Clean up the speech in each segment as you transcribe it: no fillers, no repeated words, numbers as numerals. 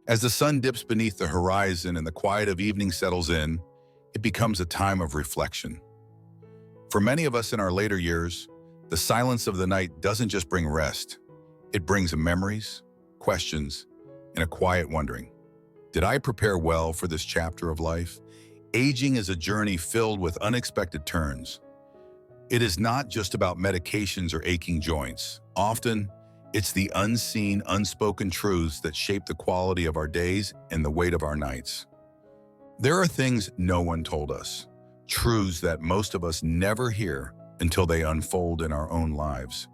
As the sun dips beneath the horizon and the quiet of evening settles in, it becomes a time of reflection. For many of us in our later years, the silence of the night doesn't just bring rest. It brings memories, questions, and a quiet wondering. Did I prepare well for this chapter of life? Aging is a journey filled with unexpected turns. It is not just about medications or aching joints. Often, it's the unseen, unspoken truths that shape the quality of our days and the weight of our nights. There are things no one told us, truths that most of us never hear until they unfold in our own lives.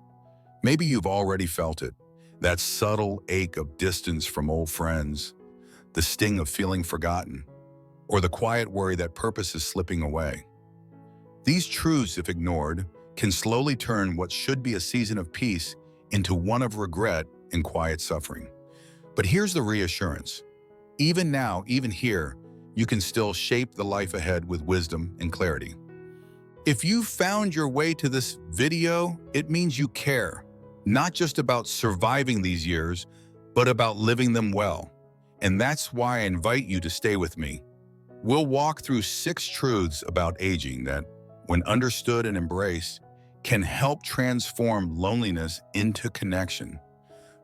Maybe you've already felt it, that subtle ache of distance from old friends, the sting of feeling forgotten, or the quiet worry that purpose is slipping away. These truths, if ignored, can slowly turn what should be a season of peace into one of regret and quiet suffering. But here's the reassurance. Even now, even here, you can still shape the life ahead with wisdom and clarity. If you found your way to this video, it means you care, not just about surviving these years, but about living them well. And that's why I invite you to stay with me. We'll walk through 6 truths about aging that, when understood and embraced, can help transform loneliness into connection,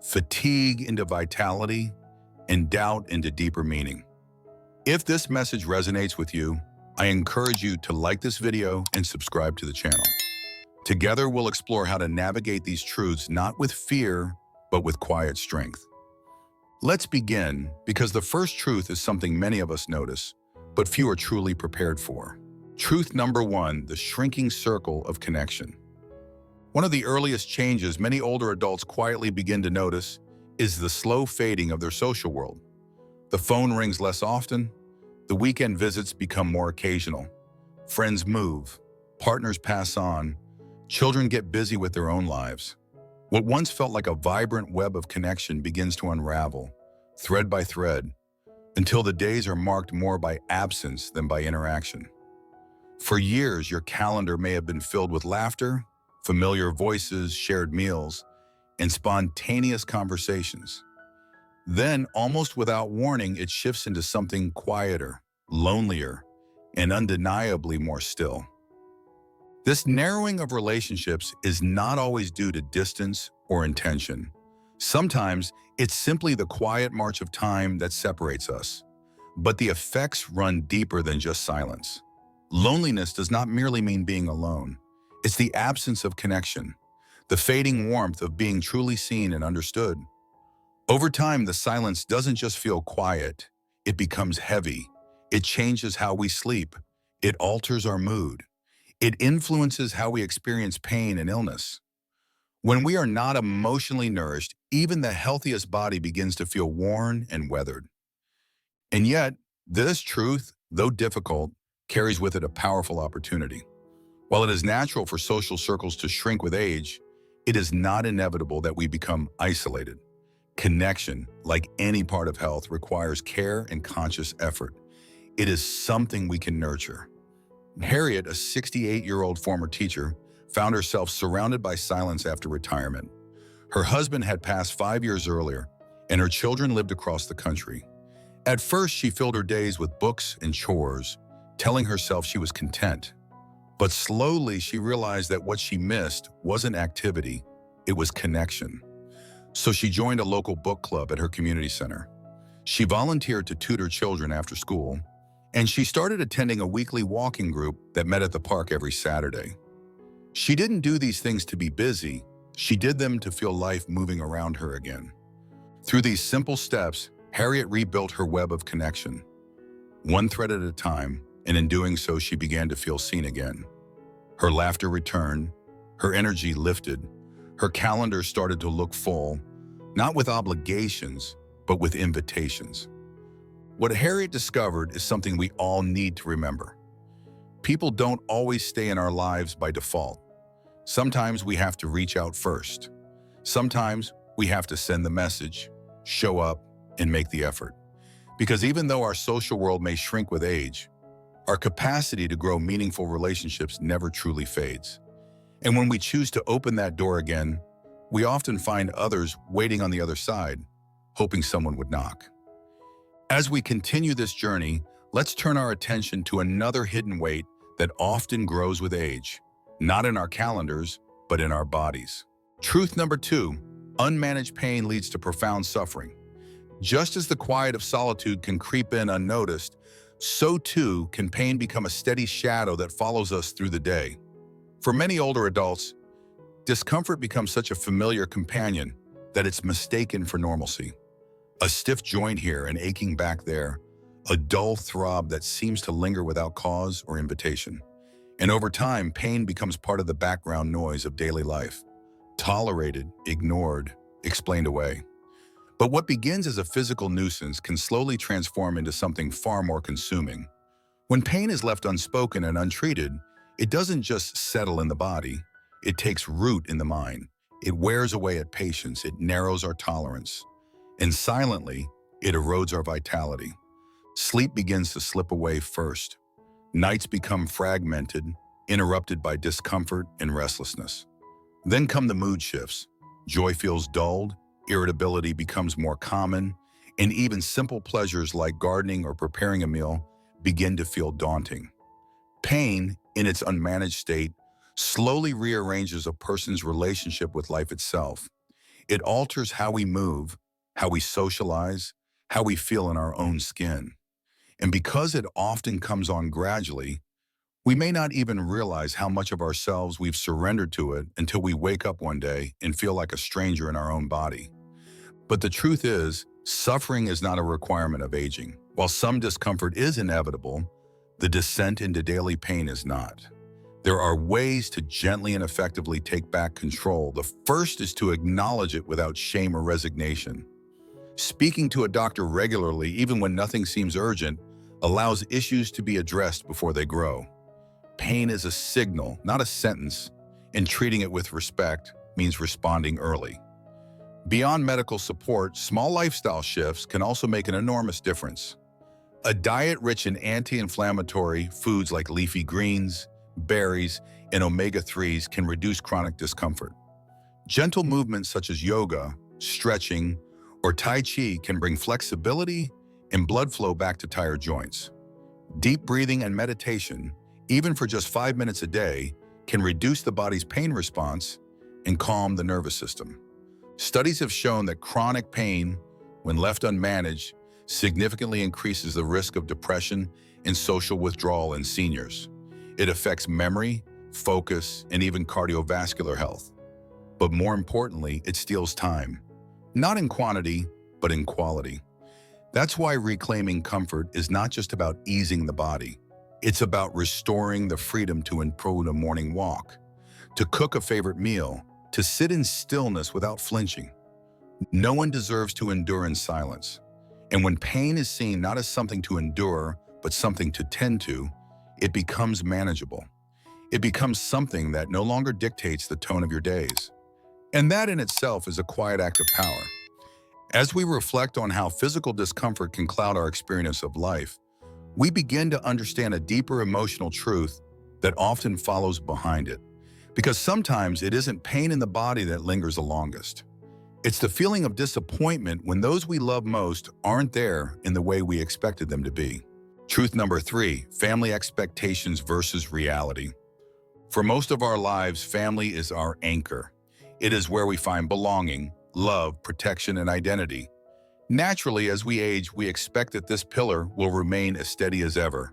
fatigue into vitality, and doubt into deeper meaning. If this message resonates with you, I encourage you to like this video and subscribe to the channel. Together, we'll explore how to navigate these truths not with fear, but with quiet strength. Let's begin, because the first truth is something many of us notice, but few are truly prepared for. Truth number 1, the shrinking circle of connection. One of the earliest changes many older adults quietly begin to notice is the slow fading of their social world. The phone rings less often, the weekend visits become more occasional, friends move, partners pass on, children get busy with their own lives. What once felt like a vibrant web of connection begins to unravel, thread by thread, until the days are marked more by absence than by interaction. For years, your calendar may have been filled with laughter, familiar voices, shared meals, and spontaneous conversations. Then, almost without warning, it shifts into something quieter, lonelier, and undeniably more still. This narrowing of relationships is not always due to distance or intention. Sometimes, it's simply the quiet march of time that separates us. But the effects run deeper than just silence. Loneliness does not merely mean being alone. It's the absence of connection, the fading warmth of being truly seen and understood. Over time, the silence doesn't just feel quiet, it becomes heavy. It changes how we sleep. It alters our mood. It influences how we experience pain and illness. When we are not emotionally nourished, even the healthiest body begins to feel worn and weathered. And yet, this truth, though difficult, carries with it a powerful opportunity. While it is natural for social circles to shrink with age, it is not inevitable that we become isolated. Connection, like any part of health, requires care and conscious effort. It is something we can nurture. Harriet, a 68-year-old former teacher, found herself surrounded by silence after retirement. Her husband had passed 5 years earlier, and her children lived across the country. At first, she filled her days with books and chores, telling herself she was content. But slowly, she realized that what she missed wasn't activity, it was connection. So she joined a local book club at her community center. She volunteered to tutor children after school, and she started attending a weekly walking group that met at the park every Saturday. She didn't do these things to be busy, she did them to feel life moving around her again. Through these simple steps, Harriet rebuilt her web of connection, one thread at a time, and in doing so, she began to feel seen again. Her laughter returned, her energy lifted, her calendar started to look full, not with obligations, but with invitations. What Harriet discovered is something we all need to remember. People don't always stay in our lives by default. Sometimes we have to reach out first. Sometimes we have to send the message, show up, and make the effort. Because even though our social world may shrink with age, our capacity to grow meaningful relationships never truly fades. And when we choose to open that door again, we often find others waiting on the other side, hoping someone would knock. As we continue this journey, let's turn our attention to another hidden weight that often grows with age, not in our calendars, but in our bodies. Truth number 2, unmanaged pain leads to profound suffering. Just as the quiet of solitude can creep in unnoticed, so too can pain become a steady shadow that follows us through the day. For many older adults, discomfort becomes such a familiar companion that it's mistaken for normalcy. A stiff joint here, an aching back there, a dull throb that seems to linger without cause or invitation. And over time, pain becomes part of the background noise of daily life, tolerated, ignored, explained away. But what begins as a physical nuisance can slowly transform into something far more consuming. When pain is left unspoken and untreated, it doesn't just settle in the body, it takes root in the mind. It wears away at patience, it narrows our tolerance. And silently, it erodes our vitality. Sleep begins to slip away first. Nights become fragmented, interrupted by discomfort and restlessness. Then come the mood shifts. Joy feels dulled, irritability becomes more common, and even simple pleasures like gardening or preparing a meal begin to feel daunting. Pain, in its unmanaged state, slowly rearranges a person's relationship with life itself. It alters how we move, how we socialize, how we feel in our own skin. And because it often comes on gradually, we may not even realize how much of ourselves we've surrendered to it until we wake up one day and feel like a stranger in our own body. But the truth is, suffering is not a requirement of aging. While some discomfort is inevitable, the descent into daily pain is not. There are ways to gently and effectively take back control. The first is to acknowledge it without shame or resignation. Speaking to a doctor regularly, even when nothing seems urgent, allows issues to be addressed before they grow. Pain is a signal, not a sentence, and treating it with respect means responding early. Beyond medical support, small lifestyle shifts can also make an enormous difference. A diet rich in anti-inflammatory foods like leafy greens, berries, and omega-3s can reduce chronic discomfort. Gentle movements such as yoga, stretching, or Tai Chi can bring flexibility and blood flow back to tired joints. Deep breathing and meditation, even for just 5 minutes a day, can reduce the body's pain response and calm the nervous system. Studies have shown that chronic pain, when left unmanaged, significantly increases the risk of depression and social withdrawal in seniors. It affects memory, focus, and even cardiovascular health. But more importantly, it steals time. Not in quantity, but in quality. That's why reclaiming comfort is not just about easing the body. It's about restoring the freedom to improve a morning walk, to cook a favorite meal, to sit in stillness without flinching. No one deserves to endure in silence. And when pain is seen not as something to endure, but something to tend to, it becomes manageable. It becomes something that no longer dictates the tone of your days. And that in itself is a quiet act of power. As we reflect on how physical discomfort can cloud our experience of life, we begin to understand a deeper emotional truth that often follows behind it. Because sometimes it isn't pain in the body that lingers the longest. It's the feeling of disappointment when those we love most aren't there in the way we expected them to be. Truth number 3, family expectations versus reality. For most of our lives, family is our anchor. It is where we find belonging, love, protection, and identity. Naturally, as we age, we expect that this pillar will remain as steady as ever,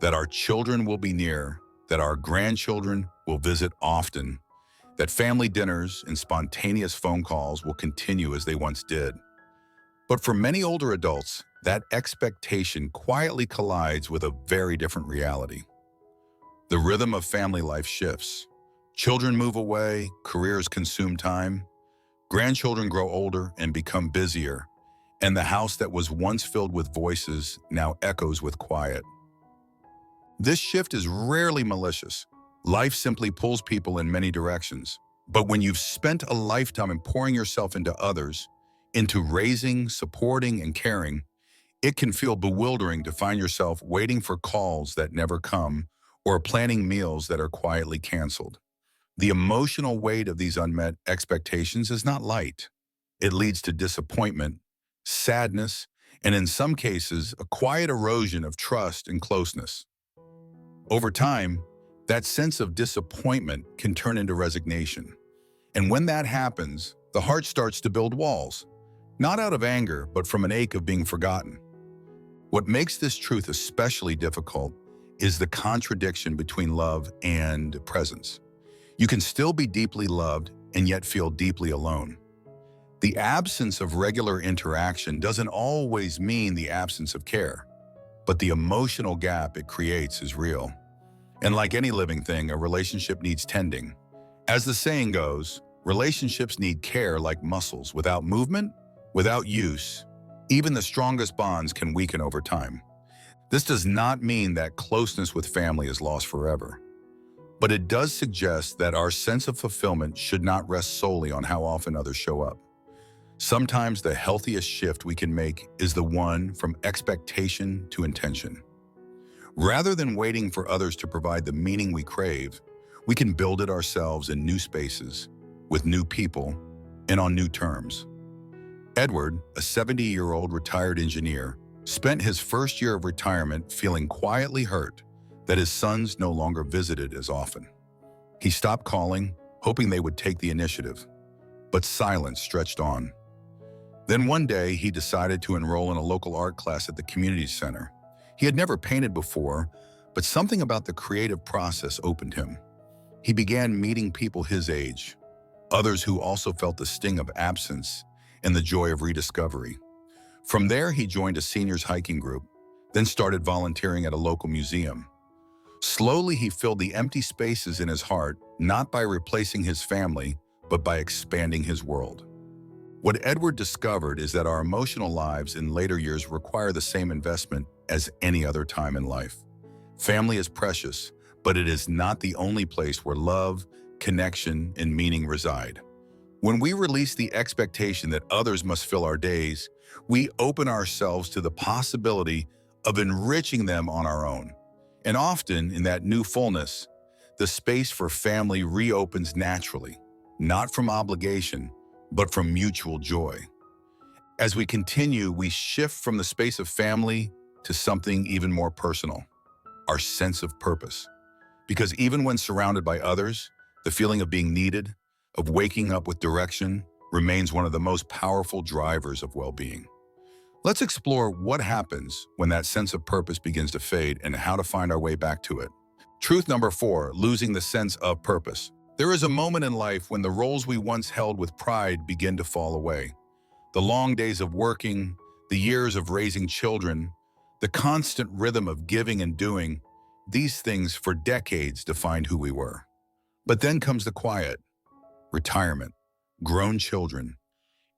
that our children will be near, that our grandchildren will visit often, that family dinners and spontaneous phone calls will continue as they once did. But for many older adults, that expectation quietly collides with a very different reality. The rhythm of family life shifts. Children move away, careers consume time, grandchildren grow older and become busier, and the house that was once filled with voices now echoes with quiet. This shift is rarely malicious. Life simply pulls people in many directions. But when you've spent a lifetime in pouring yourself into others, into raising, supporting, and caring, it can feel bewildering to find yourself waiting for calls that never come or planning meals that are quietly canceled. The emotional weight of these unmet expectations is not light. It leads to disappointment, sadness, and in some cases, a quiet erosion of trust and closeness. Over time, that sense of disappointment can turn into resignation. And when that happens, the heart starts to build walls, not out of anger, but from an ache of being forgotten. What makes this truth especially difficult is the contradiction between love and presence. You can still be deeply loved and yet feel deeply alone. The absence of regular interaction doesn't always mean the absence of care, but the emotional gap it creates is real. And like any living thing, a relationship needs tending. As the saying goes, relationships need care like muscles. Without movement, without use, even the strongest bonds can weaken over time. This does not mean that closeness with family is lost forever, but it does suggest that our sense of fulfillment should not rest solely on how often others show up. Sometimes the healthiest shift we can make is the one from expectation to intention. Rather than waiting for others to provide the meaning we crave, we can build it ourselves in new spaces, with new people, and on new terms. Edward, a 70-year-old retired engineer, spent his first year of retirement feeling quietly hurt that his sons no longer visited as often. He stopped calling, hoping they would take the initiative, but silence stretched on. Then one day, he decided to enroll in a local art class at the community center. He had never painted before, but something about the creative process opened him. He began meeting people his age, others who also felt the sting of absence and the joy of rediscovery. From there, he joined a seniors hiking group, then started volunteering at a local museum. Slowly, he filled the empty spaces in his heart, not by replacing his family, but by expanding his world. What Edward discovered is that our emotional lives in later years require the same investment as any other time in life. Family is precious, but it is not the only place where love, connection, and meaning reside. When we release the expectation that others must fill our days, we open ourselves to the possibility of enriching them on our own. And often, in that new fullness, the space for family reopens naturally, not from obligation, but from mutual joy. As we continue, we shift from the space of family to something even more personal, our sense of purpose. Because even when surrounded by others, the feeling of being needed, of waking up with direction, remains one of the most powerful drivers of well-being. Let's explore what happens when that sense of purpose begins to fade and how to find our way back to it. Truth number 4, losing the sense of purpose. There is a moment in life when the roles we once held with pride begin to fall away. The long days of working, the years of raising children, the constant rhythm of giving and doing, these things for decades defined who we were. But then comes the quiet, retirement, grown children,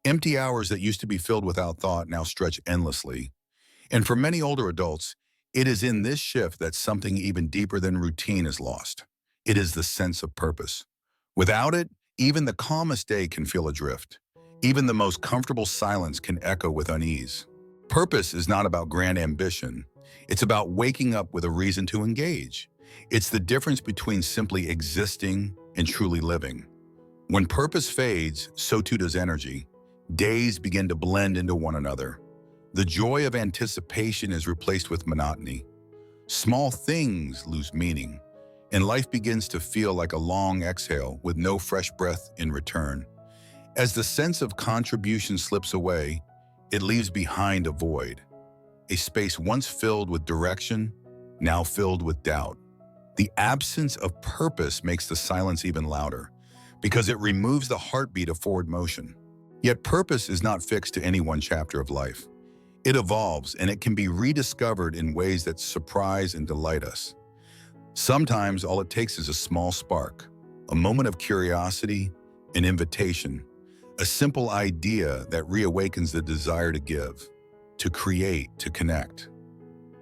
empty hours that used to be filled without thought now stretch endlessly. And for many older adults, it is in this shift that something even deeper than routine is lost. It is the sense of purpose. Without it, even the calmest day can feel adrift. Even the most comfortable silence can echo with unease. Purpose is not about grand ambition. It's about waking up with a reason to engage. It's the difference between simply existing and truly living. When purpose fades, so too does energy. Days begin to blend into one another. The joy of anticipation is replaced with monotony. Small things lose meaning, and life begins to feel like a long exhale with no fresh breath in return. As the sense of contribution slips away, it leaves behind a void, a space once filled with direction, now filled with doubt. The absence of purpose makes the silence even louder, because it removes the heartbeat of forward motion. Yet purpose is not fixed to any one chapter of life. It evolves, and it can be rediscovered in ways that surprise and delight us. Sometimes all it takes is a small spark, a moment of curiosity, an invitation, a simple idea that reawakens the desire to give, to create, to connect.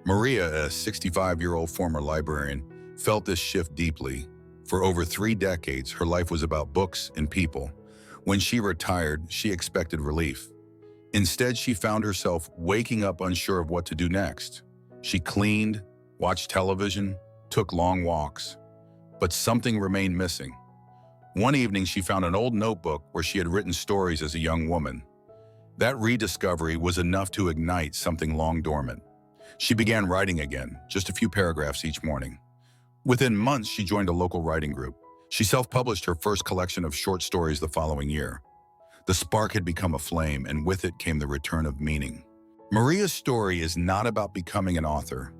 Maria, a 65-year-old former librarian, felt this shift deeply. For over 3 decades, her life was about books and people. When she retired, she expected relief. Instead, she found herself waking up unsure of what to do next. She cleaned, watched television, took long walks, but something remained missing. One evening, she found an old notebook where she had written stories as a young woman. That rediscovery was enough to ignite something long dormant. She began writing again, just a few paragraphs each morning. Within months, she joined a local writing group. She self-published her first collection of short stories the following year. The spark had become a flame, and with it came the return of meaning. Maria's story is not about becoming an author.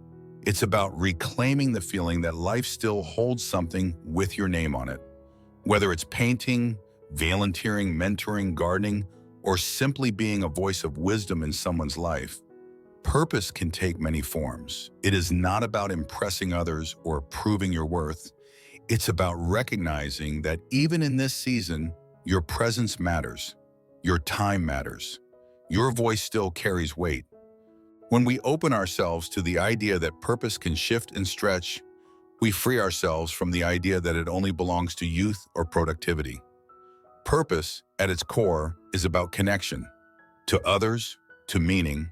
It's about reclaiming the feeling that life still holds something with your name on it. Whether it's painting, volunteering, mentoring, gardening, or simply being a voice of wisdom in someone's life, purpose can take many forms. It is not about impressing others or proving your worth. It's about recognizing that even in this season, your presence matters. Your time matters. Your voice still carries weight. When we open ourselves to the idea that purpose can shift and stretch, we free ourselves from the idea that it only belongs to youth or productivity. Purpose, at its core, is about connection to others, to meaning,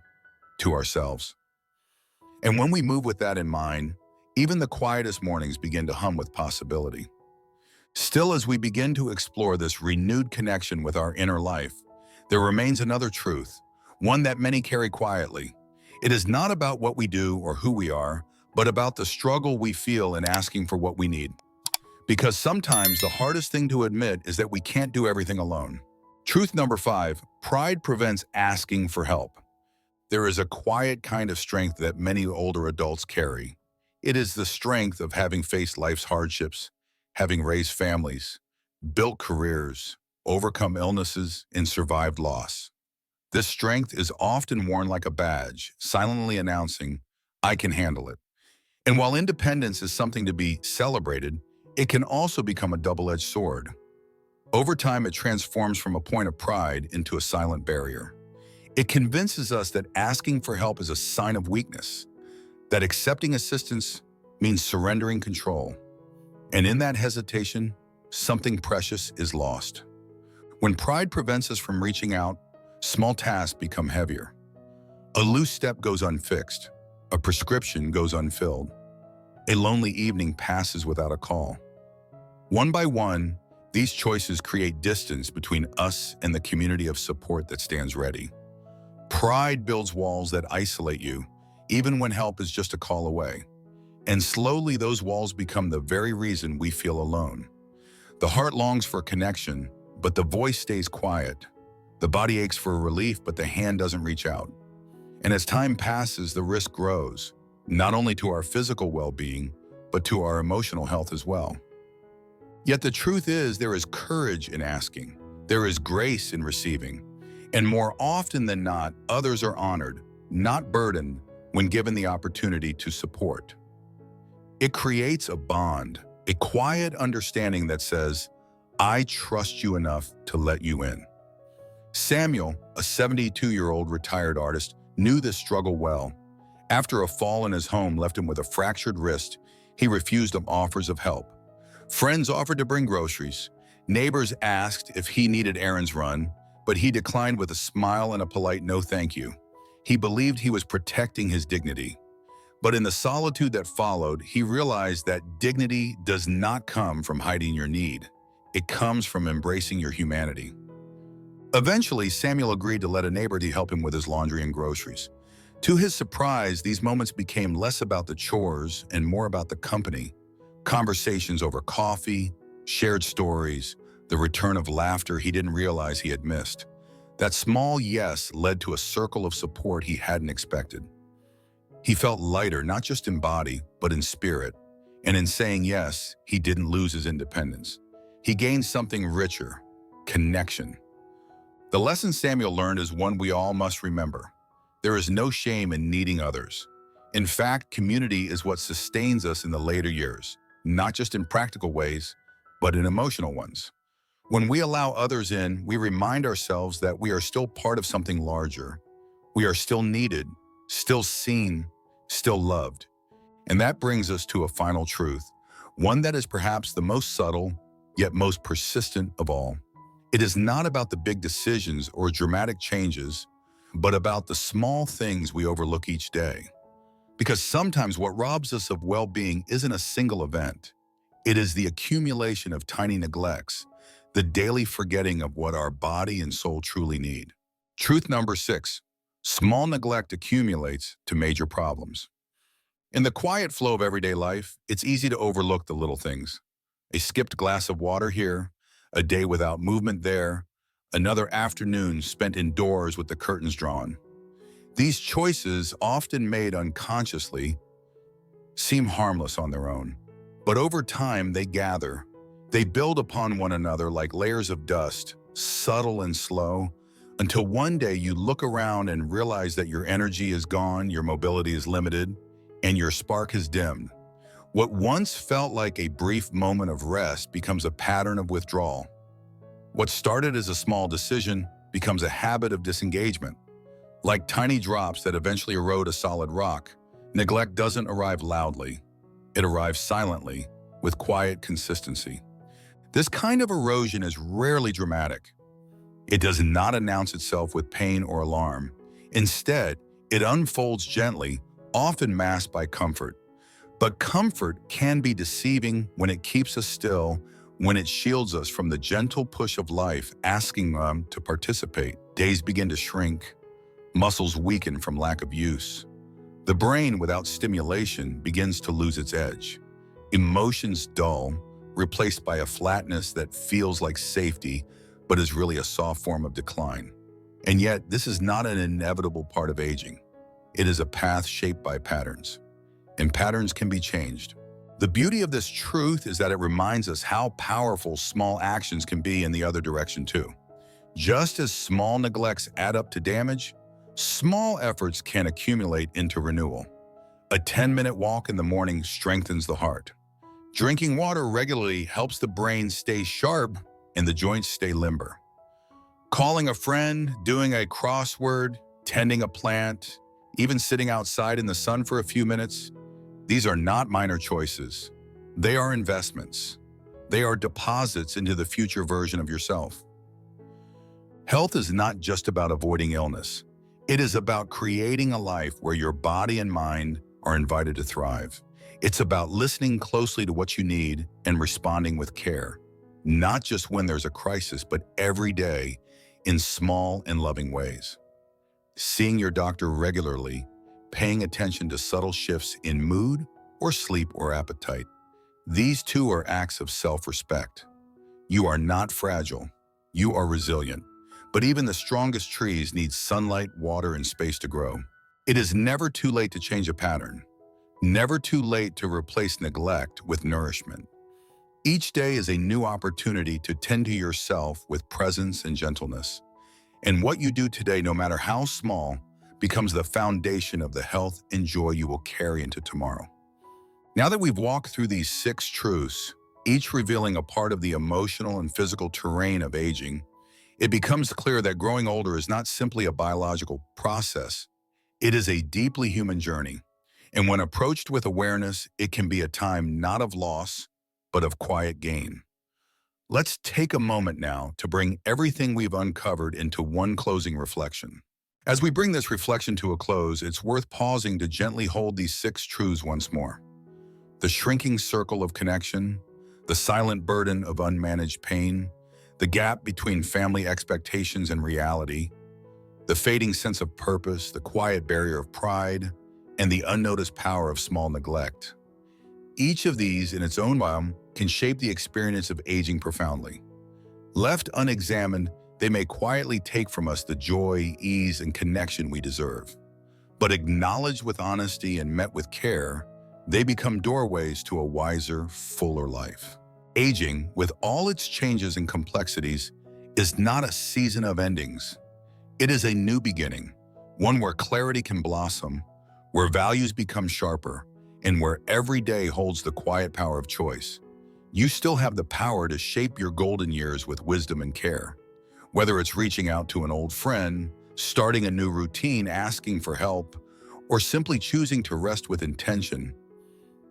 to ourselves. And when we move with that in mind, even the quietest mornings begin to hum with possibility. Still, as we begin to explore this renewed connection with our inner life, there remains another truth, one that many carry quietly. It is not about what we do or who we are, but about the struggle we feel in asking for what we need. Because sometimes the hardest thing to admit is that we can't do everything alone. Truth number 5, pride prevents asking for help. There is a quiet kind of strength that many older adults carry. It is the strength of having faced life's hardships, having raised families, built careers, overcome illnesses, and survived loss. This strength is often worn like a badge, silently announcing, "I can handle it." And while independence is something to be celebrated, it can also become a double-edged sword. Over time, it transforms from a point of pride into a silent barrier. It convinces us that asking for help is a sign of weakness, that accepting assistance means surrendering control. And in that hesitation, something precious is lost. When pride prevents us from reaching out, small tasks become heavier. A loose step goes unfixed. A prescription goes unfilled. A lonely evening passes without a call. One by one, these choices create distance between us and the community of support that stands ready. Pride builds walls that isolate you, even when help is just a call away. And slowly those walls become the very reason we feel alone. The heart longs for connection, but the voice stays quiet. The body aches for relief, but the hand doesn't reach out. And as time passes, the risk grows, not only to our physical well-being, but to our emotional health as well. Yet the truth is, there is courage in asking. There is grace in receiving. And more often than not, others are honored, not burdened, when given the opportunity to support. It creates a bond, a quiet understanding that says, "I trust you enough to let you in." Samuel, a 72-year-old retired artist, knew this struggle well. After a fall in his home left him with a fractured wrist, he refused offers of help. Friends offered to bring groceries. Neighbors asked if he needed errands run, but he declined with a smile and a polite "no thank you." He believed he was protecting his dignity. But in the solitude that followed, he realized that dignity does not come from hiding your need. It comes from embracing your humanity. Eventually, Samuel agreed to let a neighbor help him with his laundry and groceries. To his surprise, these moments became less about the chores and more about the company. Conversations over coffee, shared stories, the return of laughter he didn't realize he had missed. That small yes led to a circle of support he hadn't expected. He felt lighter, not just in body, but in spirit. And in saying yes, he didn't lose his independence. He gained something richer: connection. The lesson Samuel learned is one we all must remember. There is no shame in needing others. In fact, community is what sustains us in the later years, not just in practical ways, but in emotional ones. When we allow others in, we remind ourselves that we are still part of something larger. We are still needed, still seen, still loved. And that brings us to a final truth, one that is perhaps the most subtle, yet most persistent of all. It is not about the big decisions or dramatic changes, but about the small things we overlook each day. Because sometimes what robs us of well-being isn't a single event. It is the accumulation of tiny neglects, the daily forgetting of what our body and soul truly need. Truth number 6. Small neglect accumulates to major problems. In the quiet flow of everyday life, it's easy to overlook the little things. A skipped glass of water here, a day without movement there, another afternoon spent indoors with the curtains drawn. These choices, often made unconsciously, seem harmless on their own. But over time, they gather. They build upon one another like layers of dust, subtle and slow, until one day you look around and realize that your energy is gone, your mobility is limited, and your spark has dimmed. What once felt like a brief moment of rest becomes a pattern of withdrawal. What started as a small decision becomes a habit of disengagement. Like tiny drops that eventually erode a solid rock, neglect doesn't arrive loudly. It arrives silently, with quiet consistency. This kind of erosion is rarely dramatic. It does not announce itself with pain or alarm. Instead, it unfolds gently, often masked by comfort. But comfort can be deceiving when it keeps us still, when it shields us from the gentle push of life, asking them to participate. Days begin to shrink, muscles weaken from lack of use. The brain, without stimulation, begins to lose its edge. Emotions dull, replaced by a flatness that feels like safety, but is really a soft form of decline. And yet, this is not an inevitable part of aging. It is a path shaped by patterns. And patterns can be changed. The beauty of this truth is that it reminds us how powerful small actions can be in the other direction too. Just as small neglects add up to damage, small efforts can accumulate into renewal. A 10-minute walk in the morning strengthens the heart. Drinking water regularly helps the brain stay sharp and the joints stay limber. Calling a friend, doing a crossword, tending a plant, even sitting outside in the sun for a few minutes, these are not minor choices. They are investments. They are deposits into the future version of yourself. Health is not just about avoiding illness. It is about creating a life where your body and mind are invited to thrive. It's about listening closely to what you need and responding with care, not just when there's a crisis, but every day in small and loving ways. Seeing your doctor regularly, paying attention to subtle shifts in mood or sleep or appetite. These two are acts of self-respect. You are not fragile. You are resilient. But even the strongest trees need sunlight, water, and space to grow. It is never too late to change a pattern. Never too late to replace neglect with nourishment. Each day is a new opportunity to tend to yourself with presence and gentleness. And what you do today, no matter how small, becomes the foundation of the health and joy you will carry into tomorrow. Now that we've walked through these 6 truths, each revealing a part of the emotional and physical terrain of aging, it becomes clear that growing older is not simply a biological process. It is a deeply human journey. And when approached with awareness, it can be a time not of loss, but of quiet gain. Let's take a moment now to bring everything we've uncovered into one closing reflection. As we bring this reflection to a close, it's worth pausing to gently hold these 6 truths once more. The shrinking circle of connection, the silent burden of unmanaged pain, the gap between family expectations and reality, the fading sense of purpose, the quiet barrier of pride, and the unnoticed power of small neglect. Each of these, in its own way, can shape the experience of aging profoundly. Left unexamined, they may quietly take from us the joy, ease, and connection we deserve. But acknowledged with honesty and met with care, they become doorways to a wiser, fuller life. Aging, with all its changes and complexities, is not a season of endings. It is a new beginning, one where clarity can blossom, where values become sharper, and where every day holds the quiet power of choice. You still have the power to shape your golden years with wisdom and care. Whether it's reaching out to an old friend, starting a new routine, asking for help, or simply choosing to rest with intention,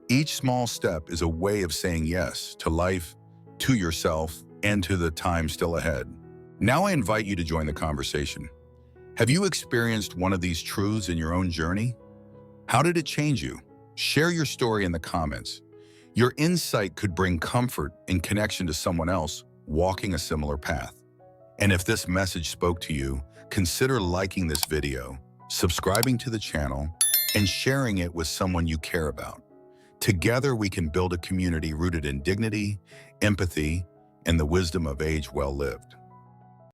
each small step is a way of saying yes to life, to yourself, and to the time still ahead. Now I invite you to join the conversation. Have you experienced one of these truths in your own journey? How did it change you? Share your story in the comments. Your insight could bring comfort and connection to someone else walking a similar path. And if this message spoke to you, consider liking this video, subscribing to the channel, and sharing it with someone you care about. Together, we can build a community rooted in dignity, empathy, and the wisdom of age well lived.